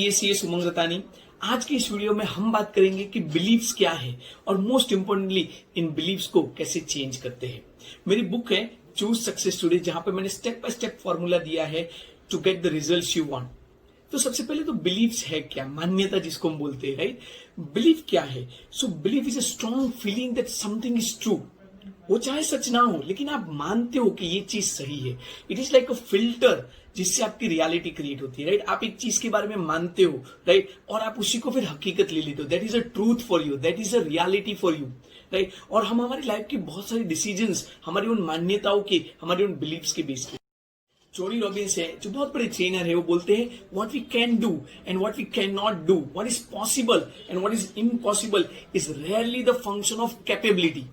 चलिए सी सुमंग रतानी। आज की इस वीडियो में हम बात करेंगे कि बिलीव्स क्या है और मोस्ट इंपोर्टेंटली इन बिलीव्स को कैसे चेंज करते हैं। मेरी बुक है चूज सक्सेस टुडे, जहां पे मैंने स्टेप बाय स्टेप फॉर्मूला दिया है to get the results you want. तो सबसे पहले तो बिलीव्स है क्या, मान्यता जिसको हम बोलते हैं, राइट। बिलीव क्या है? So believe is a strong feeling that something is true. वो चाहे सच ना हो लेकिन आप मानते हो कि ये चीज सही है। It is like a filter जिससे आपकी रियलिटी क्रिएट होती है, राइट। आप एक चीज के बारे में मानते हो, राइट, और आप उसी को फिर हकीकत ले लेते हो। That is a truth for you, that is a reality for you, right. और हम हमारी लाइफ की बहुत सारी डिसीजंस हमारी उन मान्यताओं के, हमारे उन बिलीव्स के बेस पे। टोनी रॉबिन्स है जो बहुत बड़े ट्रेनर है, वो बोलते हैं what we can do and what we can not do, what is possible and what is impossible is rarely the function of capability,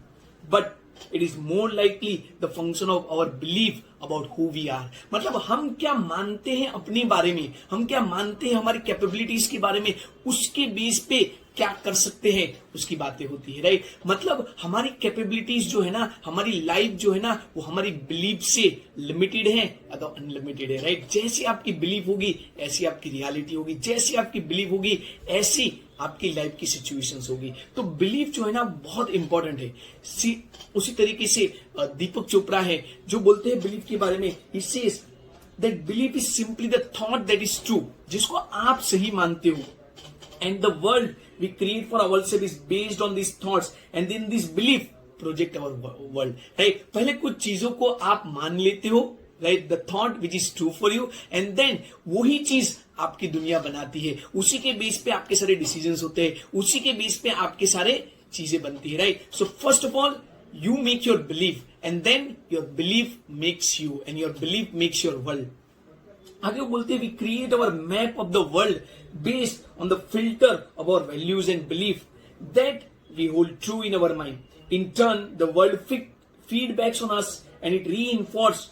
but it is more likely the function of our believe about who we are. मतलब हम क्या मानते हैं अपने बारे में, हम क्या मानते हैं हमारी कैपेबिलिटीज के बारे में, उसके बेस पे क्या कर सकते हैं उसकी बातें होती है, राइट। मतलब हमारी कैपेबिलिटीज जो है ना, हमारी लाइफ जो है ना, वो हमारी बिलीव से लिमिटेड है अथवा अनलिमिटेड है, राइट। जैसी आपकी बिलीव होगी ऐसी आपकी रियलिटी होगी, जैसी आपकी बिलीव होगी ऐसी आपकी लाइफ की सिचुएशंस होगी। तो बिलीव जो है ना बहुत इंपॉर्टेंट है। उसी तरीके से दीपक चोपड़ा है जो बोलते हैं बिलीव के बारे में, he says that believe is simply the thought that is true, जिसको आप सही मानते हो, and the world we create for ourselves is based on these thoughts and then this belief project our world, right। पहले कुछ चीजों को आप मान लेते हो, right, the thought which is true for you and then वही चीज आपकी दुनिया बनाती है। उसी के बेस पे आपके सारे डिसीजंस होते हैं, उसी के बेस पे आपके सारे चीजें बनती है, right. So first of all you make your belief and then your belief makes you and your belief makes your world। आगे वो बोलते हैं we create our map of the world based on the filter of our values and belief that we hold true in our mind. In turn the world feedbacks on us and it reinforce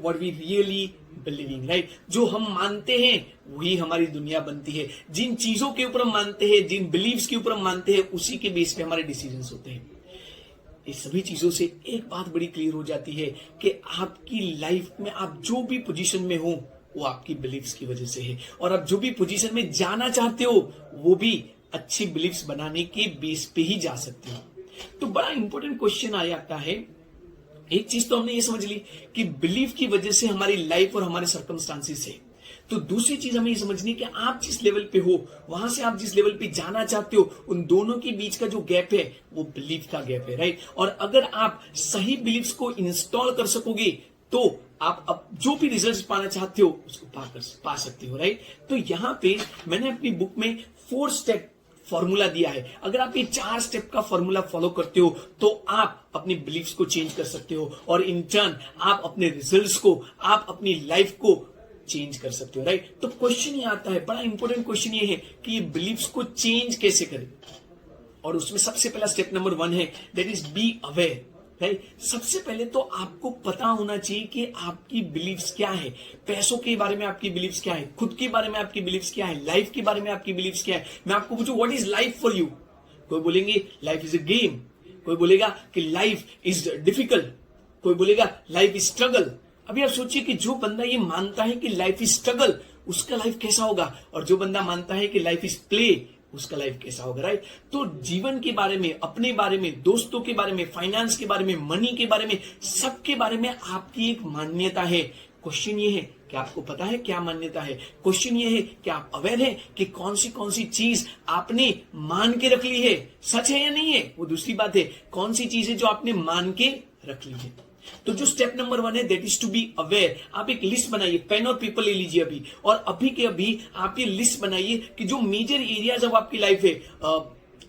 what we really believing, right. जो हम मानते हैं वही हमारी दुनिया बनती है। जिन चीजों के ऊपर हम मानते हैं, जिन बिलीव्स के ऊपर हम मानते हैं, उसी के बेस पे हमारे डिसीजंस होते हैं। इस सभी चीजों से एक बात बड़ी क्लियर हो जाती है कि आपकी लाइफ में आप जो भी पोजीशन में हो वो आपकी बिलीव्स की वजह से है, और आप जो भी पोजीशन में जाना चाहते हो वो भी अच्छी बिलीव्स बनाने के बेस पे ही जा सकते हो। तो बड़ा इंपॉर्टेंट क्वेश्चन आ जाता है। एक चीज तो हमने ये समझ ली कि बिलीव की वजह से हमारी लाइफ और हमारे सर्कमस्टांसिस है। तो दूसरी चीज हमें ये समझनी कि आप जिस लेवल पे हो, वहां से आप जिस लेवल पे जाना चाहते हो, उन दोनों के बीच का जो गैप है वो बिलीव का गैप है, राइट। और अगर आप सही बिलीव्स को इंस्टॉल कर सकोगे तो आप अब जो भी रिजल्ट्स पाना चाहते हो उसको पा सकते हो, राइट। तो यहाँ पे मैंने अपनी बुक में 4 स्टेप फॉर्मूला दिया है। अगर आप ये 4 स्टेप का फॉर्मूला फॉलो करते हो तो आप अपनी बिलीव्स को चेंज कर सकते हो और इन टर्न आप अपने रिजल्ट्स को, आप अपनी लाइफ को चेंज कर सकते हो, राइट। तो क्वेश्चन ये आता है, बड़ा इंपॉर्टेंट क्वेश्चन ये है कि ये बिलीव्स को चेंज कैसे करें। और उसमें सबसे पहला स्टेप नंबर 1 है that is be aware, right. सबसे पहले तो आपको पता होना चाहिए कि आपकी बिलीव्स क्या है। पैसों के बारे में आपकी बिलीव्स क्या है, खुद के बारे में आपकी बिलीव्स क्या है, लाइफ के बारे में आपकी बिलीव्स क्या है। मैं आपको पूछूं what is life for you, कोई बोलेंगे लाइफ इज अ गेम, कोई बोलेगा कि लाइफ इज डिफिकल्ट, कोई बोलेगा लाइफ इज स्ट्रगल। अभी आप सोचिए कि जो बंदा ये मानता है कि लाइफ इज स्ट्रगल, उसका लाइफ कैसा होगा, और जो बंदा मानता है कि लाइफ इज प्ले, उसका लाइफ कैसा होगा, राइट। तो जीवन के बारे में, अपने बारे में, दोस्तों के बारे में, फाइनेंस के बारे में, मनी के बारे में, सबके बारे में आपकी एक मान्यता है। क्वेश्चन ये है कि आपको पता है क्या मान्यता है। क्वेश्चन ये है कि आप अवेयर है कि कौन सी चीज आपने मान के रख ली है, सच है या नहीं है वो दूसरी बात है। कौन सी चीज है जो आपने मान के रख ली है। तो जो स्टेप नंबर 1 है that is to be aware. आप एक लिस्ट बनाइए, पेन और पेपर ले लीजिए अभी, और अभी के अभी आप ये लिस्ट बनाइए कि जो मेजर एरियाज ऑफ आपकी लाइफ है,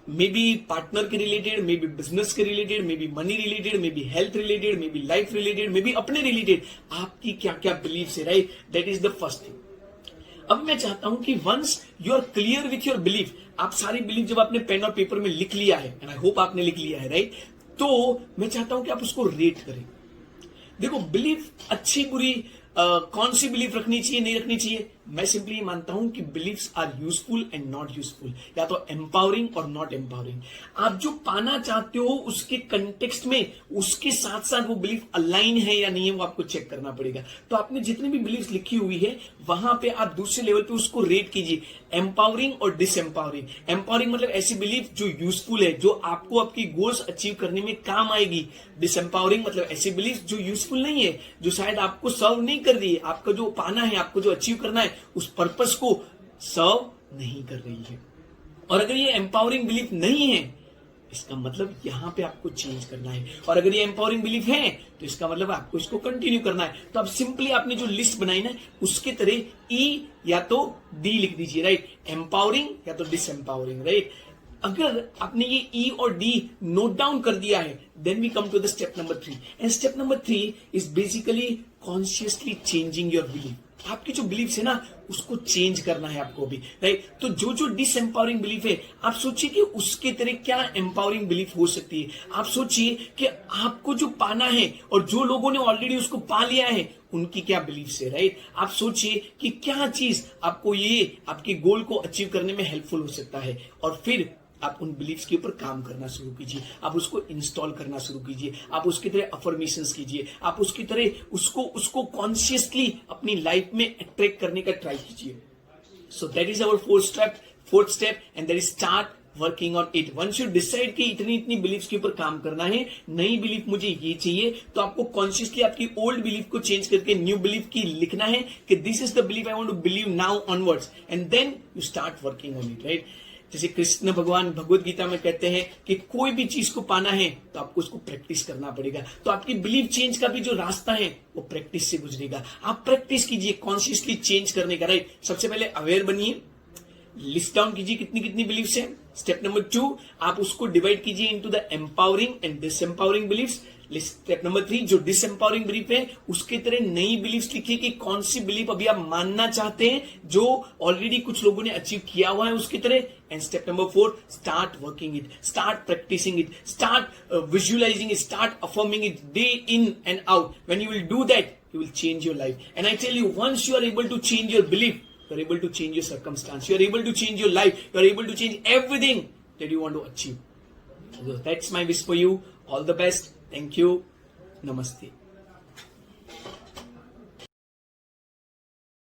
मे बी पार्टनर के रिलेटेड, मे बी बिजनेस के related, may be money related, may be health related, may be life related, may be अपने रिलेटेड, आपकी क्या क्या बिलीव्स है, right. That is the first thing. अब मैं चाहता हूं कि once you are clear with your belief, आप सारी बिलीफ जब आपने पेन और पेपर में लिख लिया है, एंड आई होप आपने लिख लिया है, राइट, तो मैं चाहता हूं कि आप उसको रेट करें। देखो बिलीफ अच्छी बुरी, कौन सी बिलीफ रखनी चाहिए नहीं रखनी चाहिए, मैं सिंपली मानता हूं कि believes are useful and not useful, या तो एम्पावरिंग और नॉट एम्पावरिंग। आप जो पाना चाहते हो उसके कंटेक्स्ट में उसके साथ साथ वो बिलीफ अलाइन है या नहीं है, वो आपको चेक करना पड़ेगा। तो आपने जितनी भी बिलीफ लिखी हुई है वहां पे आप दूसरे लेवल पे उसको रेट कीजिए, एम्पावरिंग और डिसएम्पावरिंग। एम्पावरिंग मतलब ऐसी बिलीफ जो यूजफुल है, जो आपको आपकी गोल्स अचीव करने में काम आएगी। डिसएम्पावरिंग मतलब ऐसी बिलीफ जो यूजफुल नहीं है, जो शायद आपको सर्व नहीं कर रही है, आपका जो पाना है, आपको जो अचीव करना है उस पर्पस को सर्व नहीं कर रही है। और अगर ये एम्पावरिंग बिलीफ नहीं है, इसका मतलब यहां पे आपको चेंज करना है। और अगर ये एम्पावरिंग बिलीफ है तो इसका मतलब आपको इसको कंटिन्यू करना है। तो अब सिंपली आपने जो लिस्ट बनाई ना, उसके तरह ई या तो डी लिख दीजिए, राइट। एम्पावरिंग या तो डिसएम्पावरिंग, राइट। अगर आपने ये ई और डी नोट डाउन कर दिया है, then we come to the step number 3। And step number 3 is basically consciously changing your belief. आपकी जो बिलीफ है ना, उसको चेंज करना है आपको भी, राइट। तो जो जो डिसएम्पावरिंग बिलीफ है, आप सोचिए कि उसके तरह क्या एम्पावरिंग बिलीफ हो सकती है। आप सोचिए कि आपको जो पाना है और जो लोगों ने ऑलरेडी उसको पा लिया है उनकी क्या बिलीफ है, राइट। आप सोचिए कि क्या चीज आपको ये आपके गोल को अचीव करने में हेल्पफुल हो सकता है, और फिर आप उन बिलीफ्स के ऊपर काम करना शुरू कीजिए। आप उसको इंस्टॉल करना शुरू कीजिए। आप उसकी तरह अफर्मेशंस कीजिए। आप उसकी तरह उसको कॉन्शियसली अपनी लाइफ में अट्रैक्ट करने का ट्राई कीजिए। So that is our fourth step and that is start working on it. Once you decide कि इतनी इतनी बिलीफ्स के ऊपर काम करना है, नई बिलीफ मुझे ये चाहिए, तो आपको कॉन्शियसली आपकी ओल्ड बिलीफ को चेंज करके न्यू बिलीफ की लिखना है कि this is the belief I want to believe now onwards, and then you start working on it, right. जैसे कृष्ण भगवान भगवत गीता में कहते हैं कि कोई भी चीज को पाना है तो आपको उसको प्रैक्टिस करना पड़ेगा। तो आपकी बिलीफ चेंज का भी जो रास्ता है वो प्रैक्टिस से गुजरेगा। आप प्रैक्टिस कीजिए कॉन्शियसली चेंज करने का, राइट। सबसे पहले अवेयर बनिए, लिस्ट डाउन कीजिए कितनी कितनी बिलीफ्स है। स्टेप नंबर 2, आप उसको डिवाइड कीजिए into the empowering and disempowering beliefs. Step number 3, जो डिसएम्पावरिंग बिलीफ है उसके तरह नई बिलीफ्स लिखिए कि कौन सी बिलीफ अभी आप मानना चाहते हैं जो ऑलरेडी कुछ लोगों ने अचीव किया हुआ है उसकी तरह। And step number 4, start working it, start practising it, start visualising it, start affirming it day in and out. When you will do that, you will change your life. And I tell you, once you are able to change your belief, you are able to change your circumstance, you are able to change your life, you are able to change everything that you want to achieve. So that's my wish for you. All the best. Thank you. Namaste.